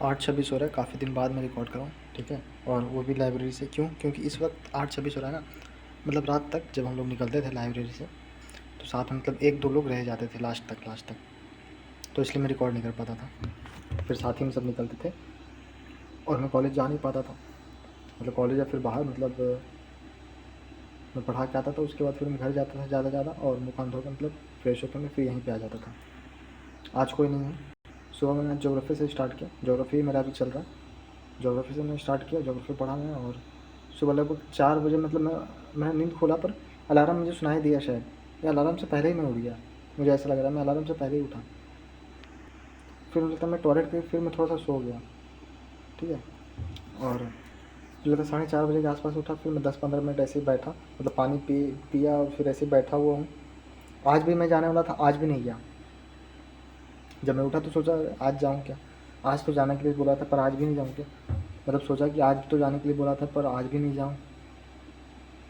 8:26 हो रहा है, काफ़ी दिन बाद मैं रिकॉर्ड कर रहा हूँ, ठीक है। और वो भी लाइब्रेरी से। क्यों? क्योंकि इस वक्त 8:26 हो रहा है ना, मतलब रात तक जब हम लोग निकलते थे लाइब्रेरी से तो साथ में मतलब 1-2 लोग रह जाते थे लास्ट तक, तो इसलिए मैं रिकॉर्ड नहीं कर पाता था। फिर साथ ही में सब निकलते थे और मैं कॉलेज जा नहीं पाता था, मतलब कॉलेज या फिर बाहर, मतलब मैं पढ़ा के आता था, उसके बाद फिर मैं घर जाता था ज़्यादा और मुँह कान धोकर मतलब फ्रेश होकर मैं फिर यहीं पे आ जाता था। आज कोई नहीं है। सुबह मैंने ज्योग्राफी से स्टार्ट किया, ज्योग्राफी मेरा अभी चल रहा है। ज्योग्राफी से मैंने स्टार्ट किया, ज्योग्राफी पढ़ा मैं, और सुबह लगभग 4 बजे मतलब मैं नींद खोला पर अलार्म मुझे सुनाई दिया शायद, या अलार्म से पहले ही मैं उठ गया, मुझे ऐसा लग रहा है मैं अलार्म से पहले ही उठा। फिर मुझे लगता है मैं टॉयलेट गई, फिर मैं थोड़ा सा सो गया, ठीक है। और मुझे लगता है 4:30 बजे के आसपास उठा, फिर मैं 10-15 मिनट ऐसे ही बैठा, मतलब पानी पिया और फिर ऐसे ही बैठा हुआ हूँ। आज भी मैं जाने वाला था, आज भी नहीं गया। जब मैं उठा तो सोचा आज जाऊँ क्या, आज तो जाने के लिए बोला था पर आज भी नहीं जाऊँ क्या, मतलब सोचा कि आज तो जाने के लिए बोला था पर आज भी नहीं जाऊँ।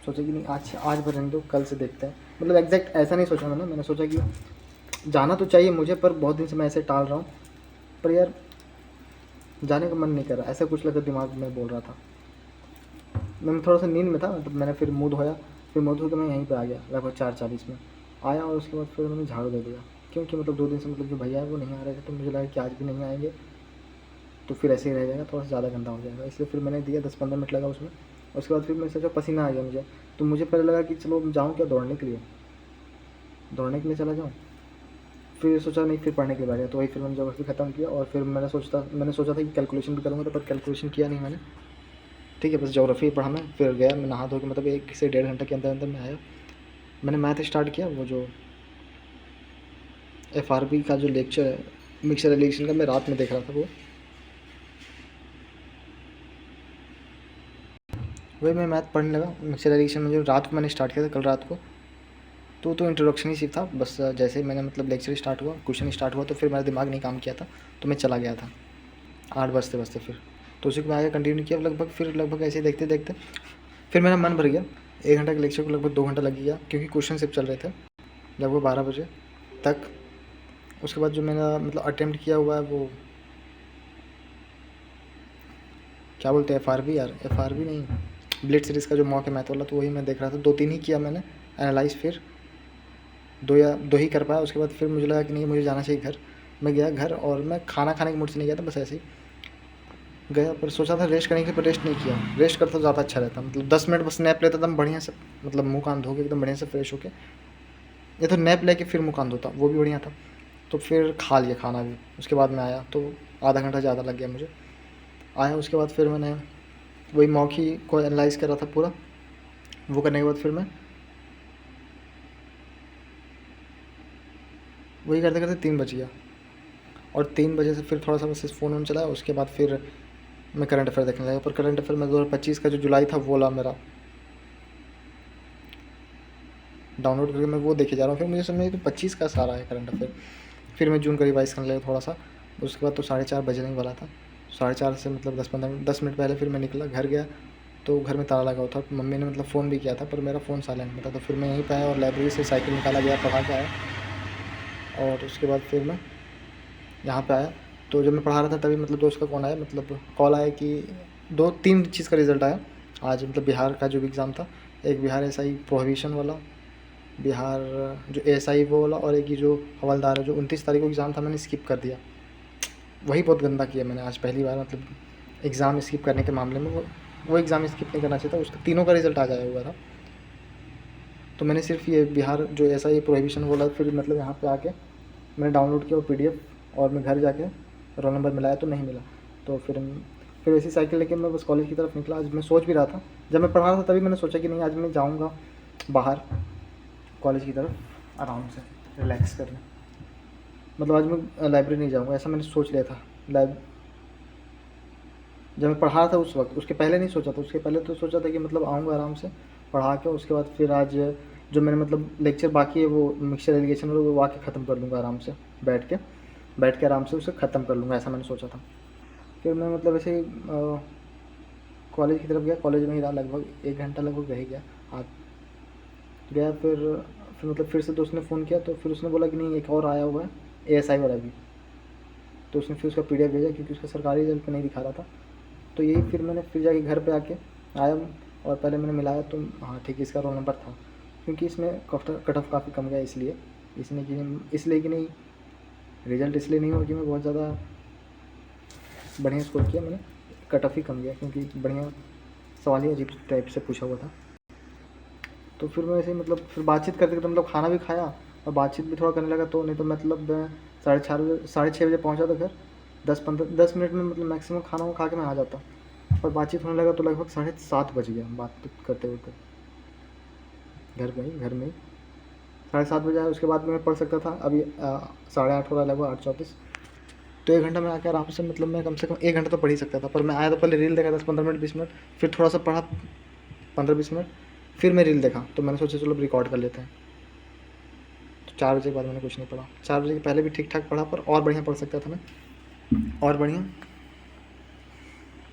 सोचा कि नहीं, आज भर रहने दो, कल से देखते हैं। मतलब एग्जैक्ट ऐसा नहीं सोचा मैंने सोचा कि जाना तो चाहिए मुझे, पर बहुत दिन से मैं ऐसे टाल रहा हूँ, पर यार जाने का मन नहीं कर रहा, ऐसा कुछ लगा दिमाग में बोल रहा था। मैं थोड़ा सा नींद में था, तो मैंने फिर मुँह धोया, फिर मुँह धो के मैं यहीं पे आ गया लगभग 4:40 में आया, और उसके बाद फिर मैंने झाड़ू दे दिया, क्योंकि मतलब 2 दिन से मतलब जो भैया है वो नहीं आ रहे थे, तो मुझे लगा कि आज भी नहीं आएंगे तो फिर ऐसे ही रह जाएगा, थोड़ा सा ज़्यादा गंदा हो जाएगा, इसलिए फिर मैंने दिया। 10-15 मिनट लगा उसमें। उसके बाद फिर मैं सोचा पसीना आ गया मुझे, तो मुझे पहले लगा कि चलो जाऊँ क्या दौड़ने के लिए चला जाऊँ। फिर सोचा नहीं, फिर पढ़ने के लिए बैठ गया, तो वही फिर मैंने ज्योग्राफी ख़त्म किया, और फिर मैंने सोचा था कि कैलकुलेशन भी करूँगा, तो पर कैलकुलेशन किया नहीं मैंने, ठीक है। बस ज्योग्राफी पढ़ा मैं, फिर गया मैं नहा धो के, मतलब 1 से 1.5 घंटे के अंदर अंदर मैं आया। मैंने मैथ स्टार्ट किया, वो जो FRB का जो लेक्चर है मिक्सर एलिगेशन का, मैं रात में देख रहा था वो, वही मैं मैथ पढ़ने लगा। मिक्सर एडिशन में जो रात को मैंने स्टार्ट किया था, कल रात को, तो इंट्रोडक्शन ही सिर्फ था बस। जैसे ही मैंने मतलब लेक्चर स्टार्ट हुआ, क्वेश्चन स्टार्ट हुआ, तो फिर मेरा दिमाग नहीं काम किया था, तो मैं चला गया था 8 बजते बजते। फिर तो उसी को मैं आगे कंटिन्यू किया लगभग ऐसे ही देखते देखते फिर मेरा मन भर गया। 1 घंटा के लेक्चर को लगभग 2 घंटा लग गया, क्योंकि क्वेश्चन सिर्फ चल रहे थे लगभग 12 बजे तक। उसके बाद जो मैंने मतलब अटेम्प्ट किया हुआ है वो क्या बोलते हैं, FRB यार, FRB नहीं, ब्लिट सीरीज़ का जो मॉक है मैथ वाला, तो वही मैं देख रहा था। 2-3 ही किया मैंने एनालाइज, फिर 2 ही कर पाया। उसके बाद फिर मुझे लगा कि नहीं, मुझे जाना चाहिए घर। मैं गया घर, और मैं खाना खाने के मूड से नहीं गया था, बस ऐसे ही गया, पर सोचा था रेस्ट करने के लिए, पर रेस्ट नहीं किया। रेस्ट करता तो ज़्यादा अच्छा रहता, मतलब 10 मिनट बस नैप लेता था बढ़िया से, मतलब मुँह कान धो के एकदम बढ़िया से फ्रेश होके, या तो नैप लेके फिर मुँह कान धोता, वो भी बढ़िया था। तो फिर खा लिया खाना भी। उसके बाद मैं आया तो आधा घंटा ज़्यादा लग गया मुझे। आया उसके बाद फिर मैंने वही मॉक ही को एनालाइज़ कर रहा था पूरा। वो करने के बाद फिर मैं वही करते करते 3 बज गया, और 3 बजे से फिर थोड़ा सा बस फ़ोन वोन चलाया। उसके बाद फिर मैं करंट अफेयर देखने लगा, पर करंट अफेयर में 2025 का जो जुलाई था वो वाला मेरा डाउनलोड करके मैं वो देखे जा रहा हूँ। फिर मुझे समझ में तो 25 का सारा है करंट अफेयर। फिर मैं जून का रिवाइज़ करने लगा थोड़ा सा। उसके बाद तो 4:30 बजने वाला था। 4:30 से मतलब 10 मिनट पहले फिर मैं निकला, घर गया तो घर में ताला लगा हुआ था। मम्मी ने मतलब फ़ोन भी किया था, पर मेरा फ़ोन साइलेंट में था। तो फिर मैं यहीं पे आया और लाइब्रेरी से साइकिल निकाला गया, पढ़ा के आया, और उसके बाद फिर मैं यहाँ पे आया। तो जब मैं पढ़ा रहा था तभी मतलब दोस्त का कॉल आया, मतलब कॉल आया कि 2-3 चीज़ का रिज़ल्ट आया आज, मतलब बिहार का जो भी एग्ज़ाम था। एक बिहार SI प्रोहिबिशन वाला, बिहार जो ASI वो वाला, और एक ये जो हवलदार है, जो 29 तारीख को एग्ज़ाम था, मैंने स्किप कर दिया। वही बहुत गंदा किया मैंने आज पहली बार, मतलब एग्ज़ाम स्किप करने के मामले में। वो एग्ज़ाम स्किप नहीं करना चाहिए था, उसका तीनों का रिज़ल्ट आ जाया हुआ था। तो मैंने सिर्फ ये बिहार जो SI प्रोहिबिशन वाला फिर मतलब यहाँ पे आके मैंने डाउनलोड किया वो PDF, और मैं घर जाके रोल नंबर मिलाया तो नहीं मिला। तो फिर वैसी साइकिल लेके मैं बस कॉलेज की तरफ निकला। आज मैं सोच भी रहा था, जब मैं पढ़ रहा था तभी मैंने सोचा कि नहीं, आज मैं जाऊँगा बाहर कॉलेज की तरफ आराम से रिलैक्स करने, मतलब आज मैं लाइब्रेरी नहीं जाऊँगा, ऐसा मैंने सोच लिया था। जब मैं पढ़ा रहा था उस वक्त, उसके पहले नहीं सोचा था। उसके पहले तो सोचा था कि मतलब आऊँगा आराम से पढ़ा के, उसके बाद फिर आज जो मैंने मतलब लेक्चर बाकी है वो मिक्सचर एलिगेशन वाला, वो आके ख़त्म कर लूँगा आराम से, बैठ के आराम से उसे ख़त्म कर लूँगा, ऐसा मैंने सोचा था। फिर मैं मतलब ऐसे ही कॉलेज की तरफ गया, कॉलेज में ही रहा लगभग 1 घंटा लगभग रह गया। आ गया फिर मतलब फिर से दोस्त ने फ़ोन किया, तो फिर उसने बोला कि नहीं, एक और आया हुआ है ASI वाला भी। तो उसने फिर उसका PDF भेजा क्योंकि उसका सरकारी रिजल्ट पे नहीं दिखा रहा था। तो यही फिर मैंने फिर जाके घर पे आके आया और पहले मैंने मिलाया तो हाँ ठीक है, इसका रोल नंबर था, क्योंकि इसमें कट ऑफ काफ़ी कम गया, इसलिए कि नहीं रिज़ल्ट इसलिए नहीं हुआ कि मैं बहुत ज़्यादा बढ़िया स्कोर किया, मैंने कट ऑफ ही कम गया क्योंकि बढ़िया सवाल ही अजीब टाइप से पूछा हुआ था। तो फिर मैं ऐसे मतलब फिर बातचीत करते करते मतलब खाना भी खाया और बातचीत भी थोड़ा करने लगा। तो नहीं तो मतलब मैं 6:30 बजे पहुँचा था घर, 10 मिनट में मतलब मैक्सिमम खाना खा के मैं आ जाता। और बातचीत होने लगा तो लगभग 7:30 बज गया बात करते करते घर में ही 7:30 बजे आया। उसके बाद में मैं पढ़ सकता था। अभी 8:30 हो रहा है, लगभग 8:34। तो 1 घंटा में आके आराम से मतलब मैं कम से कम 1 घंटा तो पढ़ ही सकता था। पर मैं आया तो पहले रील देखा 10-15 मिनट 20 मिनट, फिर थोड़ा सा पढ़ा 15-20 मिनट, फिर मैं रील देखा। तो मैंने सोचा चलो अब रिकॉर्ड कर लेते हैं। तो 4 बजे के बाद मैंने कुछ नहीं पढ़ा। 4 बजे के पहले भी ठीक ठाक पढ़ा, पर और बढ़िया पढ़ सकता था मैं, और बढ़िया।